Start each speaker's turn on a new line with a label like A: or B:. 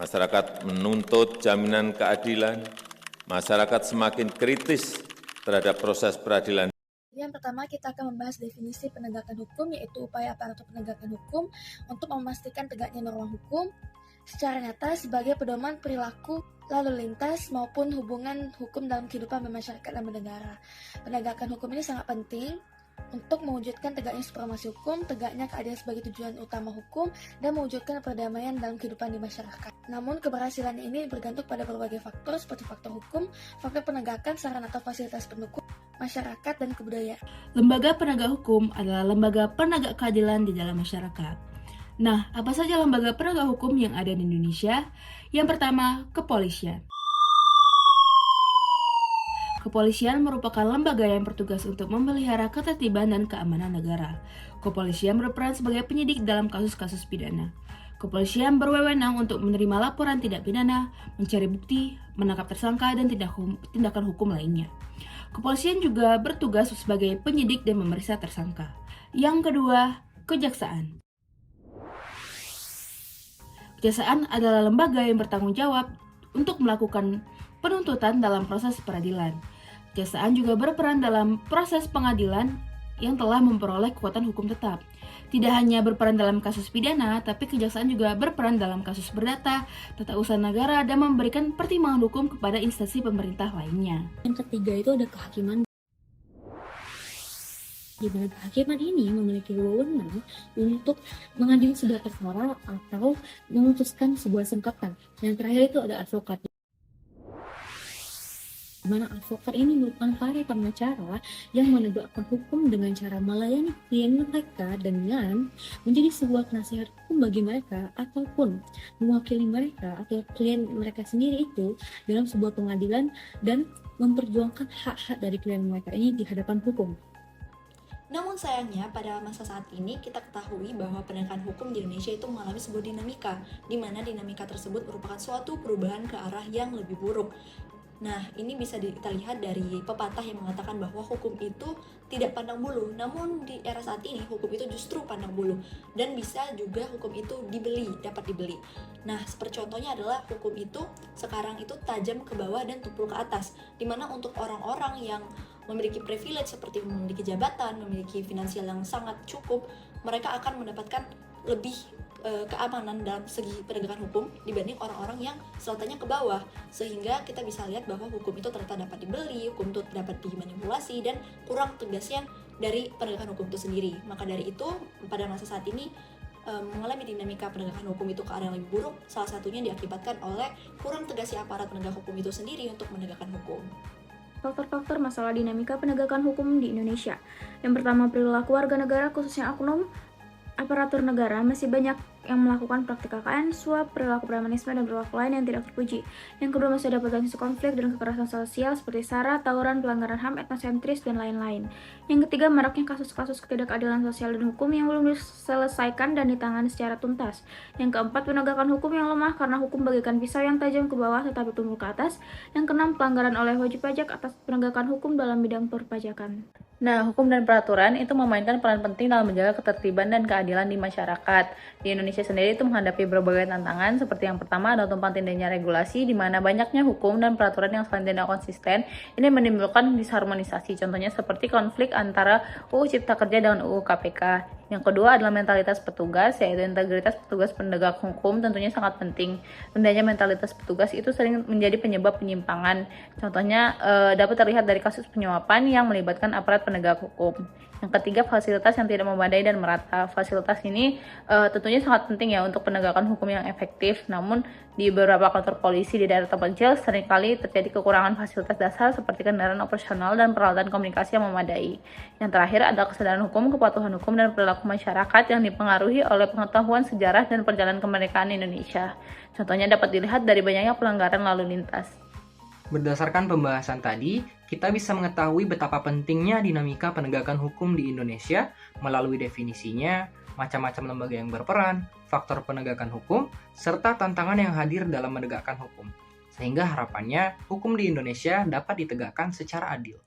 A: Masyarakat menuntut jaminan keadilan, masyarakat semakin kritis terhadap proses peradilan.
B: Yang pertama, kita akan membahas definisi penegakan hukum, yaitu upaya aparatur penegakan hukum untuk memastikan tegaknya norma hukum secara nyata sebagai pedoman perilaku lalu lintas maupun hubungan hukum dalam kehidupan bermasyarakat dan bernegara. Penegakan hukum ini sangat penting untuk mewujudkan tegaknya supremasi hukum, tegaknya keadilan sebagai tujuan utama hukum, dan mewujudkan perdamaian dalam kehidupan di masyarakat. Namun, keberhasilan ini bergantung pada berbagai faktor seperti faktor hukum, faktor penegakan, saran atau fasilitas pendukung, masyarakat, dan kebudayaan.
C: Lembaga penegak hukum adalah lembaga penegak keadilan di dalam masyarakat. Nah, apa saja lembaga penegak hukum yang ada di Indonesia? Yang pertama, kepolisian. Kepolisian merupakan lembaga yang bertugas untuk memelihara ketertiban dan keamanan negara. Kepolisian berperan sebagai penyidik dalam kasus-kasus pidana. Kepolisian berwenang untuk menerima laporan tindak pidana, mencari bukti, menangkap tersangka, dan tindakan hukum lainnya. Kepolisian juga bertugas sebagai penyidik dan memeriksa tersangka. Yang kedua, kejaksaan. Kejaksaan adalah lembaga yang bertanggung jawab untuk melakukan penuntutan dalam proses peradilan. Kejaksaan juga berperan dalam proses pengadilan yang telah memperoleh kekuatan hukum tetap. Tidak hanya berperan dalam kasus pidana, tapi kejaksaan juga berperan dalam kasus perdata, tata usaha negara, dan memberikan pertimbangan hukum kepada instansi pemerintah lainnya.
D: Yang ketiga itu ada kehakiman. Di mana kehakiman ini memiliki wewenang untuk mengadili sebuah perkara atau memutuskan sebuah sengketa. Yang terakhir itu ada advokat. Di mana advokat ini merupakan para pengacara yang menegakkan hukum dengan cara melayani klien mereka dengan menjadi sebuah penasihat hukum bagi mereka ataupun mewakili mereka atau klien mereka sendiri itu dalam sebuah pengadilan dan memperjuangkan hak-hak dari klien mereka ini di hadapan hukum.
E: Namun sayangnya pada masa saat ini kita ketahui bahwa penegakan hukum di Indonesia itu mengalami sebuah dinamika, di mana dinamika tersebut merupakan suatu perubahan ke arah yang lebih buruk. Nah, ini bisa kita lihat dari pepatah yang mengatakan bahwa hukum itu tidak pandang bulu. Namun di era saat ini hukum itu justru pandang bulu dan bisa juga hukum itu dapat dibeli. Nah, seperti contohnya adalah hukum itu sekarang itu tajam ke bawah dan tumpul ke atas. Dimana untuk orang-orang yang memiliki privilege seperti memiliki jabatan, memiliki finansial yang sangat cukup, mereka akan mendapatkan lebih keamanan dalam segi penegakan hukum dibanding orang-orang yang stratanya ke bawah, sehingga kita bisa lihat bahwa hukum itu ternyata dapat dibeli, hukum itu dapat dimanipulasi dan kurang tegasnya dari penegakan hukum itu sendiri. Maka dari itu pada masa saat ini mengalami dinamika penegakan hukum itu ke arah yang lebih buruk, salah satunya diakibatkan oleh kurang tegasnya aparat penegak hukum itu sendiri untuk menegakkan hukum.
F: Faktor-faktor masalah dinamika penegakan hukum di Indonesia. Yang pertama, perilaku warga negara khususnya oknum aparatur negara masih banyak yang melakukan praktik KKN, suap, perilaku premanisme, dan perilaku lain yang tidak terpuji. Yang kedua, masih ada potensi konflik dan kekerasan sosial seperti SARA, tawuran, pelanggaran HAM, etnosentris, dan lain-lain. Yang ketiga, maraknya kasus-kasus ketidakadilan sosial dan hukum yang belum diselesaikan dan ditangani secara tuntas. Yang keempat, penegakan hukum yang lemah karena hukum bagaikan pisau yang tajam ke bawah tetapi tumpul ke atas. Yang keenam, pelanggaran oleh wajib pajak atas penegakan hukum dalam bidang perpajakan.
G: Nah, hukum dan peraturan itu memainkan peran penting dalam menjaga ketertiban dan keadilan di masyarakat. Di Indonesia sendiri itu menghadapi berbagai tantangan, seperti yang pertama ada tumpang tindihnya regulasi, di mana banyaknya hukum dan peraturan yang saling tidak konsisten, ini menimbulkan disharmonisasi, contohnya seperti konflik antara UU Cipta Kerja dengan UU KPK. Yang kedua adalah mentalitas petugas, yaitu integritas petugas penegak hukum tentunya sangat penting. Rendahnya mentalitas petugas itu sering menjadi penyebab penyimpangan. Contohnya dapat terlihat dari kasus penyuapan yang melibatkan aparat penegak hukum. Yang ketiga, fasilitas yang tidak memadai dan merata. Fasilitas ini tentunya sangat penting ya untuk penegakan hukum yang efektif. Namun di beberapa kantor polisi di daerah terpencil seringkali terjadi kekurangan fasilitas dasar seperti kendaraan operasional dan peralatan komunikasi yang memadai. Yang terakhir adalah kesadaran hukum, kepatuhan hukum, dan perilaku masyarakat yang dipengaruhi oleh pengetahuan sejarah dan perjalanan kemerdekaan Indonesia. Contohnya dapat dilihat dari banyaknya pelanggaran lalu lintas.
H: Berdasarkan pembahasan tadi, kita bisa mengetahui betapa pentingnya dinamika penegakan hukum di Indonesia melalui definisinya, macam-macam lembaga yang berperan, faktor penegakan hukum, serta tantangan yang hadir dalam menegakkan hukum. Sehingga harapannya, hukum di Indonesia dapat ditegakkan secara adil.